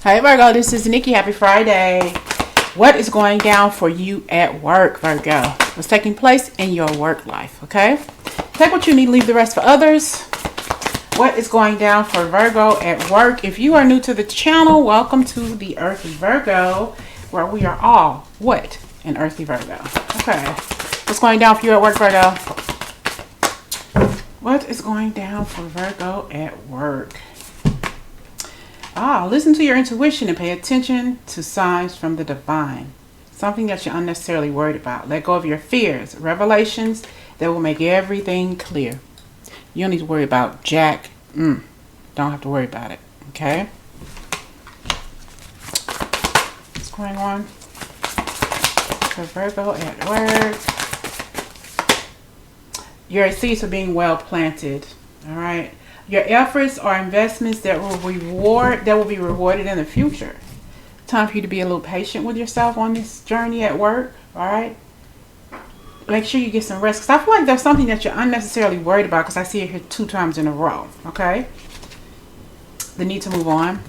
Hey Virgo, this is Nikki. Happy Friday. What is going down for you at work, Virgo? What's taking place in your work life, okay? Take what you need, leave the rest for others. What is going down for Virgo at work? If you are new to the channel, welcome to the Earthly Virgo, where we are all what? An Earthly Virgo. Okay. What's going down for you at work, Virgo? What is going down for Virgo at work? Listen to your intuition and pay attention to signs from the divine. Something that you're unnecessarily worried about. Let go of your fears. Revelations that will make everything clear. You don't need to worry about Jack. Don't have to worry about it. Okay? What's going on for Virgo at work? Your seeds are being well planted. All right? Your efforts are investments that will be rewarded in the future. Time for you to be a little patient with yourself on this journey at work. All right. Make sure you get some rest, because I feel like there's something that you're unnecessarily worried about, because I see it here 2 times in a row. Okay. The need to move on.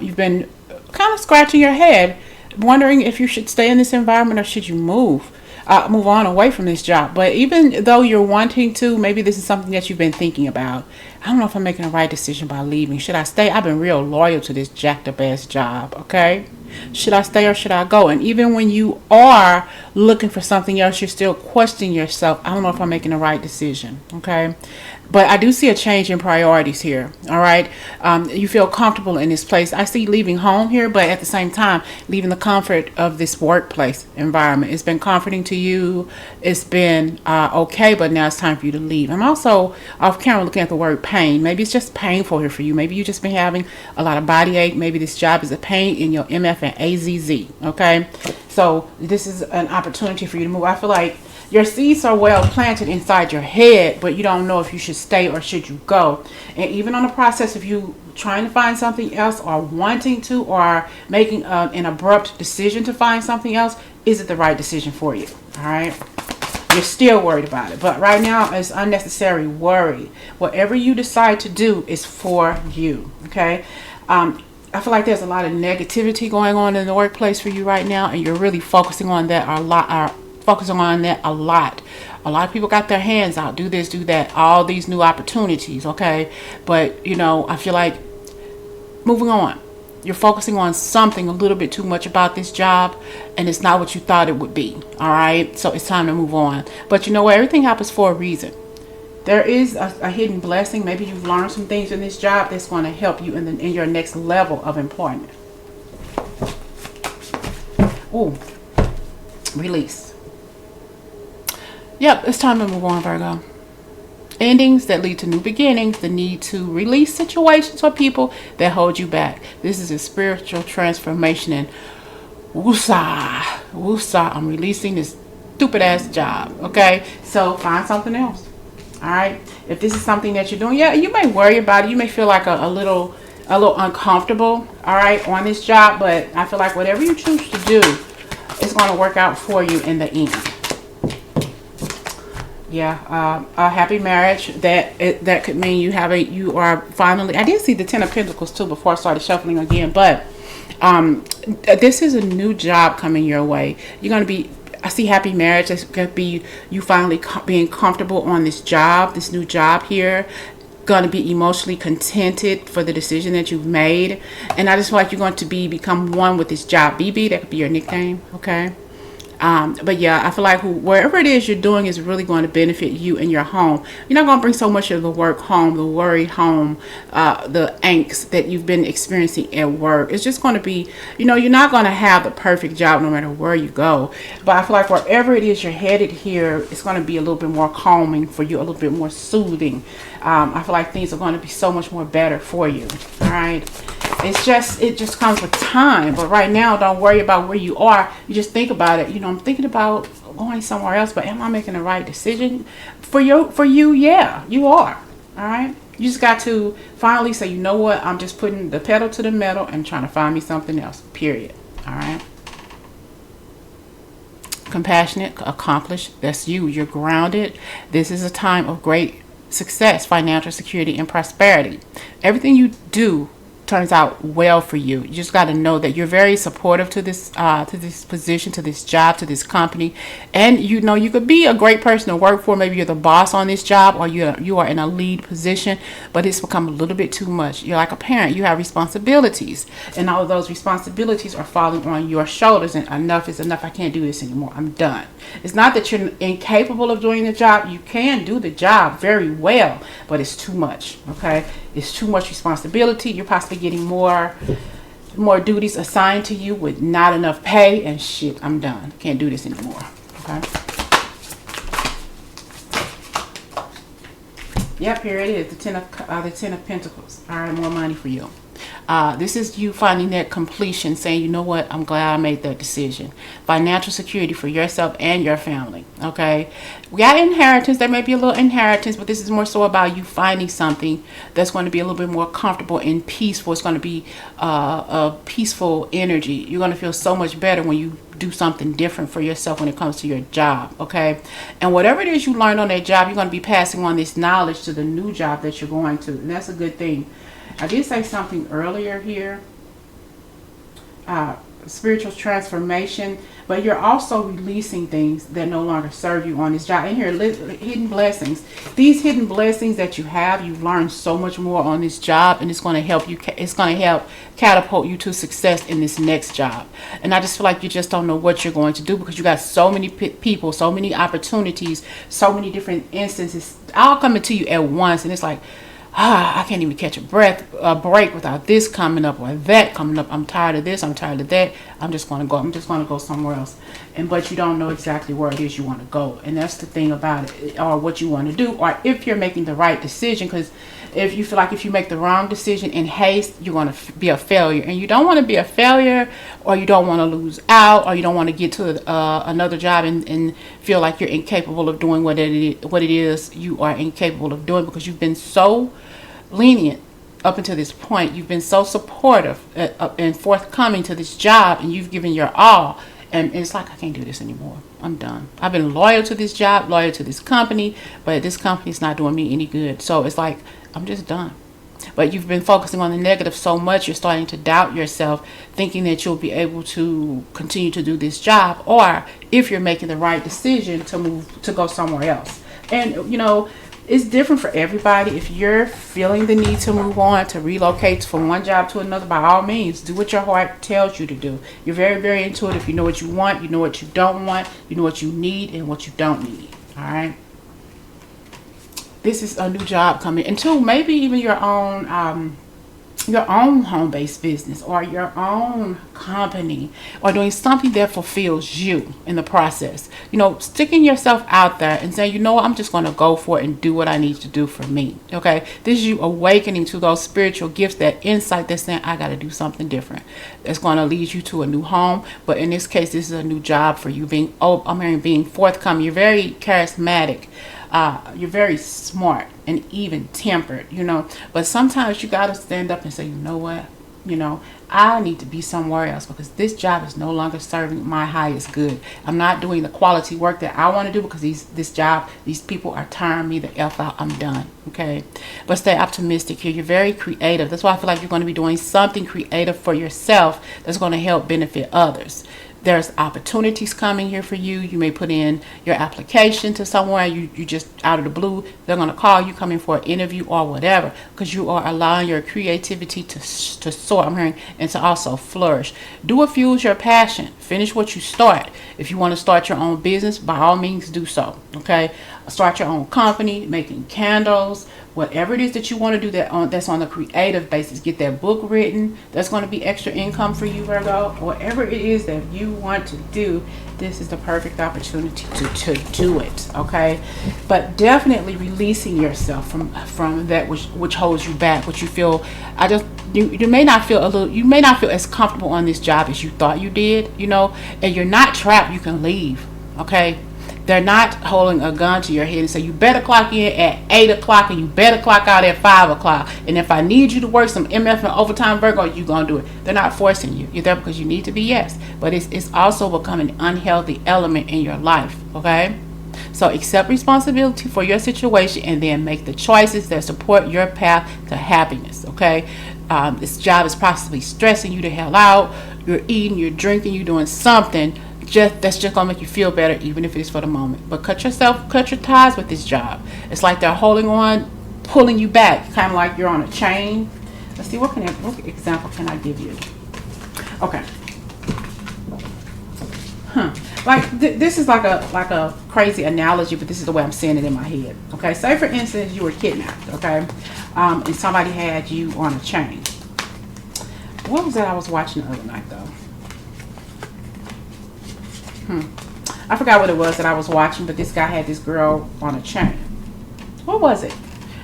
You've been kind of scratching your head, wondering if you should stay in this environment or should you move on away from this job. But even though you're wanting to, maybe this is something that you've been thinking about. I don't know if I'm making the right decision by leaving. Should I stay? I've been real loyal to this jacked up ass job. Okay. Should I stay or should I go? And even when you are looking for something else, you're still questioning yourself. I don't know if I'm making the right decision. Okay. But I do see a change in priorities here. All right. You feel comfortable in this place. I see leaving home here, but at the same time, leaving the comfort of this workplace environment. It's been comforting to you. It's been okay, but now it's time for you to leave. I'm also off camera looking at the word pain. Maybe it's just painful here for you. Maybe you've just been having a lot of body ache. Maybe this job is a pain in your MF and AZZ. Okay. So this is an opportunity for you to move. I feel like your seeds are well planted inside your head, but you don't know if you should stay or should you go. And even on the process of you trying to find something else or wanting to or making an abrupt decision to find something else, is it the right decision for you? All right. You're still worried about it. But right now, it's unnecessary worry. Whatever you decide to do is for you. Okay. I feel like there's a lot of negativity going on in the workplace for you right now, and you're really focusing on that a lot. A lot of people got their hands out, do this, do that, all these new opportunities, okay? But, I feel like moving on. You're focusing on something a little bit too much about this job, and it's not what you thought it would be, all right? So it's time to move on. But you know what? Everything happens for a reason. There is a hidden blessing. Maybe you've learned some things in this job that's going to help you in your next level of employment. Ooh, release. Yep, it's time to move on, Virgo. Endings that lead to new beginnings, the need to release situations or people that hold you back. This is a spiritual transformation, and woosah, I'm releasing this stupid ass job, okay? So find something else, all right? If this is something that you're doing, yeah, you may worry about it. You may feel like a little uncomfortable, all right, on this job, but I feel like whatever you choose to do, it's going to work out for you in the end. Yeah, a happy marriage. That could mean you are finally. I did see the 10 of Pentacles too before I started shuffling again, but this is a new job coming your way. You're gonna be. I see happy marriage. It's gonna be you finally being comfortable on this job, this new job here. Gonna be emotionally contented for the decision that you've made, and I just feel like you're going to become one with this job. BB, that could be your nickname. Okay. But yeah, I feel like wherever it is you're doing is really going to benefit you and your home. You're not going to bring so much of the work home, the worry home, the angst that you've been experiencing at work. It's just going to be, you're not going to have the perfect job no matter where you go. But I feel like wherever it is you're headed here, it's going to be a little bit more calming for you, a little bit more soothing. I feel like things are going to be so much more better for you. All right. It just comes with time. But right now, don't worry about where you are. You just think about it. I'm thinking about going somewhere else, but am I making the right decision? For you, yeah, you are. All right. You just got to finally say, you know what? I'm just putting the pedal to the metal and trying to find me something else. Period. All right. Compassionate, accomplished. That's you. You're grounded. This is a time of great success, financial security, and prosperity. Everything you do turns out well for you. You just got to know that you're very supportive to this position, to this job, to this company, and you know you could be a great person to work for. Maybe you're the boss on this job, or you are in a lead position, but it's become a little bit too much. You're like a parent. You have responsibilities, and all of those responsibilities are falling on your shoulders, and enough is enough. I can't do this anymore. I'm done. It's not that you're incapable of doing the job. You can do the job very well, but it's too much. Okay, it's too much responsibility. You're possibly getting more duties assigned to you with not enough pay, and shit, I'm done. Can't do this anymore. Okay. Yep, here it is, the Ten of Pentacles. All right, more money for you. This is you finding that completion, saying, you know what, I'm glad I made that decision. Financial security for yourself and your family. Okay, we got inheritance. There may be a little inheritance, but this is more so about you finding something that's going to be a little bit more comfortable and peaceful. It's going to be a peaceful energy. You're going to feel so much better when you do something different for yourself when it comes to your job. Okay, and whatever it is you learned on that job, you're going to be passing on this knowledge to the new job that you're going to, and that's a good thing. I did say something earlier here, spiritual transformation, but you're also releasing things that no longer serve you on this job. In here, hidden blessings. These hidden blessings that you have, you've learned so much more on this job, and it's going to help you. It's going to help catapult you to success in this next job. And I just feel like you just don't know what you're going to do, because you got so many people, so many opportunities, so many different instances all coming to you at once, and it's like, I can't even catch a break without this coming up or that coming up. I'm tired of this. I'm tired of that. I'm just going to go somewhere else. But you don't know exactly where it is you want to go. And that's the thing about it, or what you want to do, or if you're making the right decision. Because if you feel like if you make the wrong decision in haste, you're going to be a failure. And you don't want to be a failure, or you don't want to lose out, or you don't want to get to another job and feel like you're incapable of doing what it is you are incapable of doing, because you've been so lenient up until this point. You've been so supportive and forthcoming to this job, and you've given your all, and it's like, I can't do this anymore. I'm done. I've been loyal to this job, loyal to this company, but this company is not doing me any good. So it's like, I'm just done. But you've been focusing on the negative so much, you're starting to doubt yourself, thinking that you'll be able to continue to do this job, or if you're making the right decision to go somewhere else. And you know, it's different for everybody. If you're feeling the need to move on, to relocate from one job to another, by all means, do what your heart tells you to do. You're very, very intuitive. You know what you want, you know what you don't want, you know what you need and what you don't need. All right. This is a new job coming, and two, maybe even your own home-based business, or your own company, or doing something that fulfills you in the process. You know, sticking yourself out there and saying, you know what, I'm just going to go for it and do what I need to do for me. Okay, this is you awakening to those spiritual gifts, that insight that's saying, I got to do something different. That's going to lead you to a new home, but in this case, this is a new job for you. Being forthcoming. You're very charismatic. You're very smart and even tempered, you know, but sometimes you got to stand up and say, you know what, you know, I need to be somewhere else, because this job is no longer serving my highest good. I'm not doing the quality work that I want to do, because these people are tiring me the F out. I'm done. Okay. But stay optimistic here. You're very creative. That's why I feel like you're going to be doing something creative for yourself that's going to help benefit others. There's opportunities coming here for you. You may put in your application to somewhere. You just out of the blue, they're going to call you, come in for an interview or whatever, because you are allowing your creativity to soar, I'm hearing, and to also flourish. Do what fuels your passion. Finish what you start. If you want to start your own business, by all means do so. Okay, start your own company, making candles, whatever it is that you want to do that's on the creative basis. Get that book written. That's going to be extra income for you, Virgo. Whatever it is that you want to do, this is the perfect opportunity to do it. Okay, but definitely releasing yourself from that which holds you back, which you feel. You may not feel as comfortable on this job as you thought you did, you know, and you're not trapped. You can leave. Okay. They're not holding a gun to your head and say, you better clock in at 8 o'clock and you better clock out at 5 o'clock. And if I need you to work some MF and overtime, Virgo, you're going to do it. They're not forcing you. You're there because you need to be, yes. But it's also becoming an unhealthy element in your life, okay? So accept responsibility for your situation and then make the choices that support your path to happiness, okay? This job is possibly stressing you the hell out. You're eating, you're drinking, you're doing something that's just gonna make you feel better, even if it's for the moment. But cut your ties with this job. It's like they're holding on, pulling you back, kind of like you're on a chain. Let's see, what example can I give you? Okay. Like this is like a crazy analogy, but this is the way I'm seeing it in my head. Okay, say for instance you were kidnapped, okay, and somebody had you on a chain. What was that I was watching the other night though? I forgot what it was that I was watching, but this guy had this girl on a chain. What was it?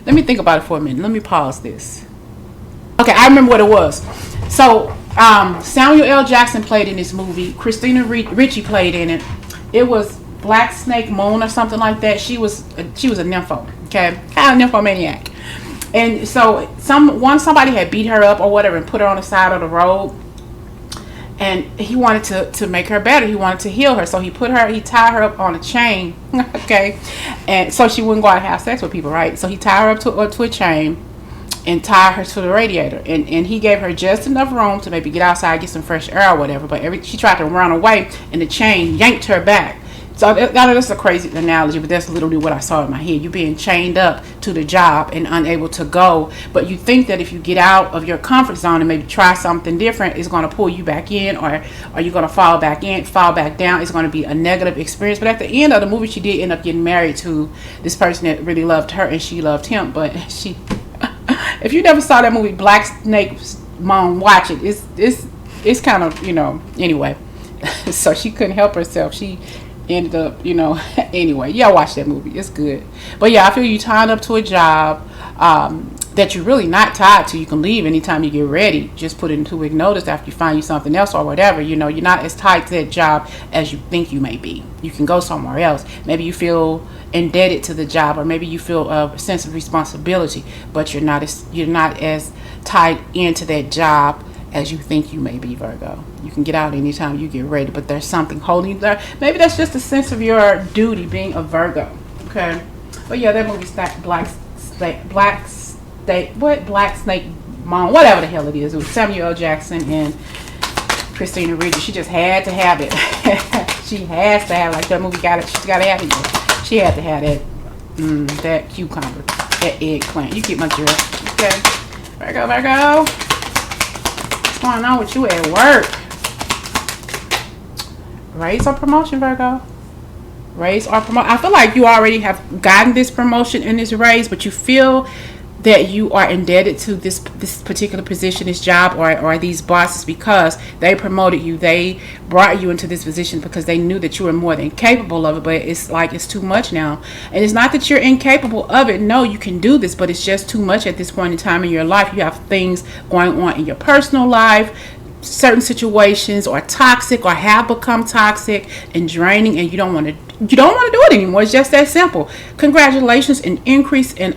Let me think about it for a minute. Let me pause this. Okay, I remember what it was. So Samuel L. Jackson played in this movie. Christina Ricci played in it. It was Black Snake Moon or something like that. She was a nympho, okay, kind of nymphomaniac. And so somebody had beat her up or whatever and put her on the side of the road. And he wanted to make her better. He wanted to heal her. So he tied her up on a chain, okay, and so she wouldn't go out and have sex with people, right? So he tied her up to a chain and tied her to the radiator, and he gave her just enough room to maybe get outside, get some fresh air or whatever. But she tried to run away, and the chain yanked her back. So that's a crazy analogy, but that's literally what I saw in my head. You're being chained up to the job and unable to go, but you think that if you get out of your comfort zone and maybe try something different, it's going to pull you back in, or you're going to fall back down. It's going to be a negative experience. But at the end of the movie, she did end up getting married to this person that really loved her, and she loved him. But if you never saw that movie Black Snake Moon, watch it. It's kind of, anyway. So she couldn't help herself. She ended up, anyway, y'all watch that movie. It's good. But yeah, I feel you tying up to a job that you're really not tied to. You can leave anytime you get ready. Just put it in 2 week notice after you find you something else or whatever. You're not as tied to that job as you think you may be. You can go somewhere else. Maybe you feel indebted to the job, or maybe you feel a sense of responsibility, but you're not as tied into that job as you think you may be, Virgo. You can get out anytime you get ready, but there's something holding you there. Maybe that's just a sense of your duty being a Virgo. Okay. But yeah, that movie Black Snake Moon, whatever the hell it is. It was Samuel L. Jackson and Christina Ricci. She just had to have it. She has to have, like, that movie got it. She's got to have it. She had to have that cucumber, that eggplant. You get my drift. Okay. Virgo. What's going on with you at work? Raise or promotion, Virgo. Raise or promote. I feel like you already have gotten this promotion and this raise, but you feel that you are indebted to this particular position, this job, or these bosses, because they promoted you. They brought you into this position because they knew that you were more than capable of it. But it's like it's too much now. And it's not that you're incapable of it. No, you can do this, but it's just too much at this point in time in your life. You have things going on in your personal life. Certain situations are toxic or have become toxic and draining, and you don't want to do it anymore. It's just that simple. Congratulations. An increase in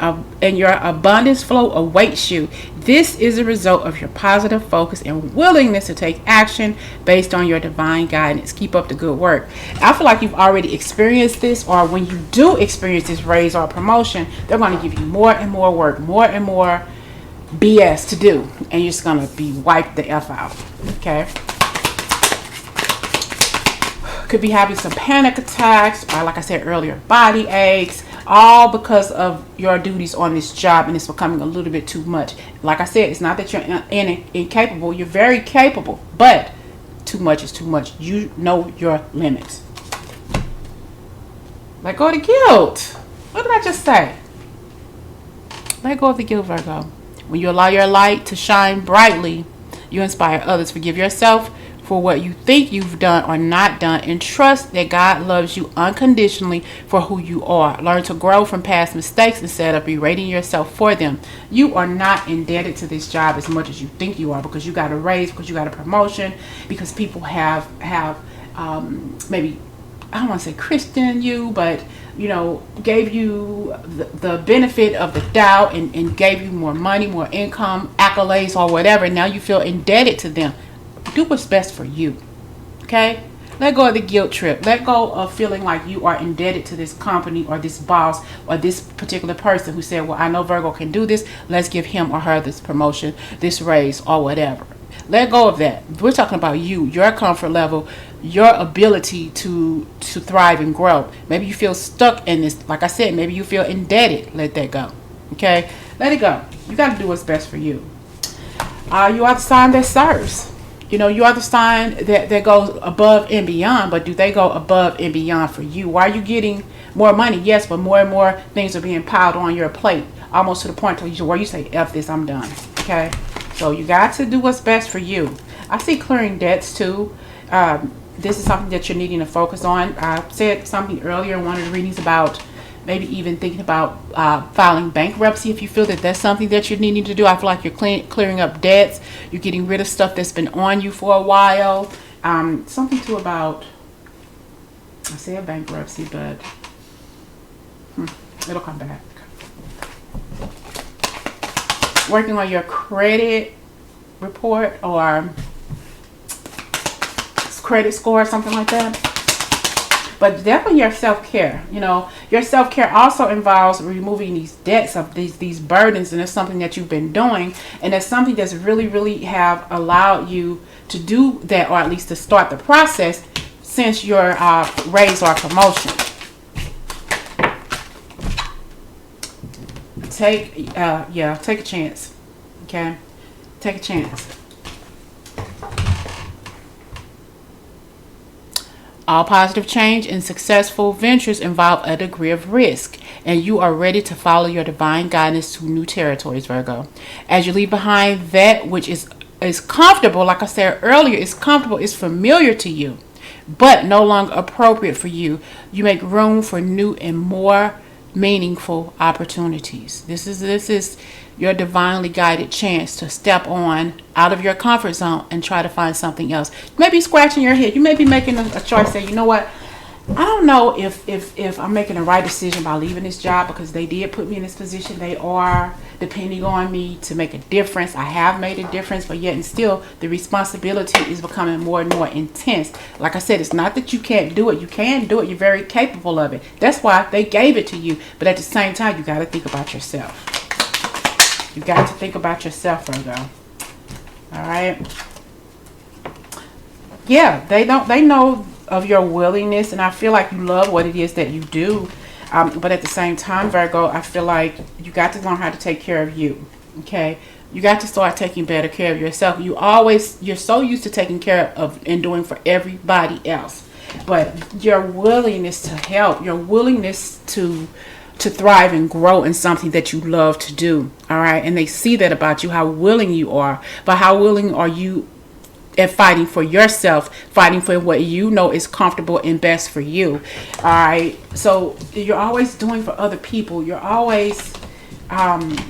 your abundance flow awaits you. This is a result of your positive focus and willingness to take action based on your divine guidance. Keep up the good work. I feel like you've already experienced this, or when you do experience this raise or promotion, they're going to give you more and more work, more and more BS to do, and you're just gonna be wiped the F out. Okay, could be having some panic attacks, or like I said earlier, body aches, all because of your duties on this job, and it's becoming a little bit too much. Like I said, it's not that you're incapable. You're very capable, but too much is too much. You know your limits. Let go of the guilt. What did I just say? Let go of the guilt, Virgo. When you allow your light to shine brightly, you inspire others. Forgive yourself for what you think you've done or not done, and trust that God loves you unconditionally for who you are. Learn to grow from past mistakes instead of berating yourself for them. You are not indebted to this job as much as you think you are, because you got a raise, because you got a promotion, because people have maybe, I don't want to say Christian you, but gave you the benefit of the doubt and gave you more money, more income, accolades, or whatever. And now you feel indebted to them. Do what's best for you. Okay? Let go of the guilt trip. Let go of feeling like you are indebted to this company or this boss or this particular person who said, well, I know Virgo can do this. Let's give him or her this promotion, this raise, or whatever. Let go of that. We're talking about you, your comfort level, your ability to thrive and grow. Maybe you feel stuck in this. Like I said, maybe you feel indebted. Let that go. Okay? Let it go. You got to do what's best for you. You are the sign that serves. You know, you are the sign that goes above and beyond, but do they go above and beyond for you? Why are you getting more money? Yes, but more and more things are being piled on your plate, almost to the point where you say, F this, I'm done. Okay? So you got to do what's best for you. I see clearing debts too. This is something that you're needing to focus on. I said something earlier in one of the readings about maybe even thinking about filing bankruptcy if you feel that that's something that you're needing to do. I feel like you're clearing up debts. You're getting rid of stuff that's been on you for a while. Something too about, I said bankruptcy, but it'll come back. Working on your credit report or credit score, something like that. But definitely your self-care. You know, your self-care also involves removing these debts of these burdens, and it's something that you've been doing, and it's something that's really have allowed you to do that, or at least to start the process since your raise or promotion. Take a chance. Okay, take a chance. All positive change and successful ventures involve a degree of risk, and you are ready to follow your divine guidance to new territories, Virgo. As you leave behind that which is comfortable, like I said earlier, is comfortable, is familiar to you, but no longer appropriate for you, you make room for new and more meaningful opportunities. This is your divinely guided chance to step on out of your comfort zone and try to find something else. You may be scratching your head. You may be making a choice saying, you know what, I don't know if I'm making the right decision by leaving this job, because they did put me in this position. They are depending on me to make a difference. I have made a difference, but yet and still the responsibility is becoming more and more intense. Like I said, it's not that you can't do it. You can do it. You're very capable of it. That's why they gave it to you. But at the same time, you got to think about yourself. You got to think about yourself, Virgo. All right. Yeah, they know of your willingness, and I feel like you love what it is that you do. But at the same time, Virgo, I feel like you got to learn how to take care of you. Okay, you got to start taking better care of yourself. You're so used to taking care of and doing for everybody else, but your willingness to help, your willingness to thrive and grow in something that you love to do. All right, and they see that about you, how willing you are. But how willing are you at fighting for yourself, fighting for what you know is comfortable and best for you? All right, so you're always doing for other people. You're always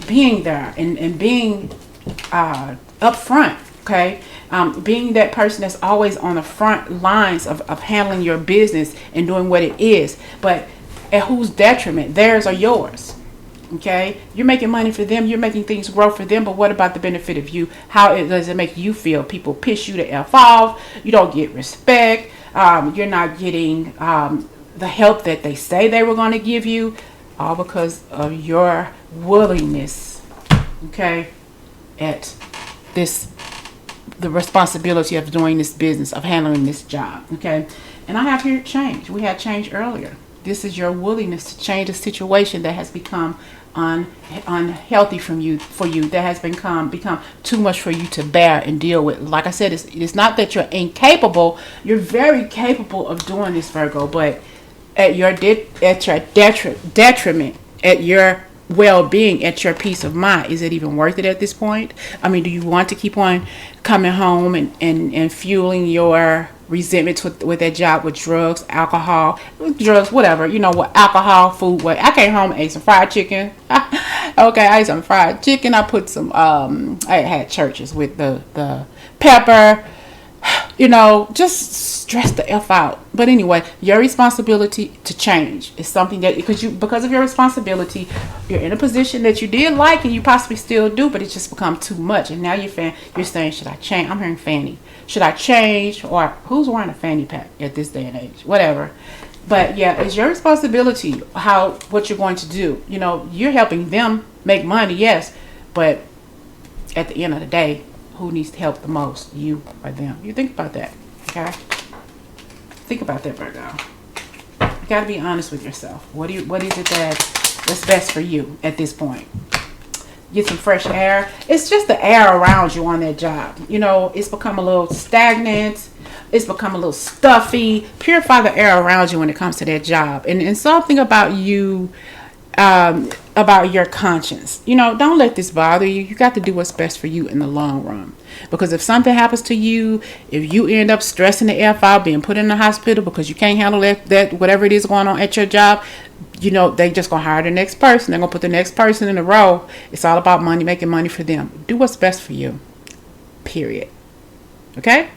being there and being up front. Okay, being that person that's always on the front lines of handling your business and doing what it is. But at whose detriment? Theirs or yours? Okay, you're making money for them, you're making things grow for them, but what about the benefit of you? How does it make you feel? People piss you the F off, you don't get respect, you're not getting the help that they say they were going to give you, all because of your willingness, okay, at the responsibility of doing this business, of handling this job. Okay, and I have here change. We had change earlier. This is your willingness to change a situation that has become unhealthy for you, that has become too much for you to bear and deal with. Like I said, it's not that you're incapable. You're very capable of doing this, Virgo, but at your detriment, at your well-being, at your peace of mind. Is it even worth it at this point? I mean, do you want to keep on coming home and fueling your resentment with that job with drugs, alcohol, whatever, you know what, alcohol, food, what? I came home and ate some fried chicken. Okay, I ate some fried chicken. I put some I had churches with the pepper. just stress the F out. But anyway, your responsibility to change is something that, because of your responsibility, you're in a position that you did like and you possibly still do, but it's just become too much. And now you're saying, should I change? I'm hearing fanny. Should I change? Or who's wearing a fanny pack at this day and age? Whatever. But yeah, it's your responsibility what you're going to do. You're helping them make money, yes, but at the end of the day, who needs help the most, you or them? You think about that, okay? Think about that, Virgo. You got to be honest with yourself. What is it that's best for you at this point? Get some fresh air. It's just the air around you on that job. It's become a little stagnant. It's become a little stuffy. Purify the air around you when it comes to that job. And something about you, about your conscience. Don't let this bother you. You got to do what's best for you in the long run. Because if something happens to you, if you end up stressing the F out, being put in the hospital because you can't handle that whatever it is going on at your job, they just gonna hire the next person. They're gonna put the next person in a row. It's all about money, making money for them. Do what's best for you. Period. Okay?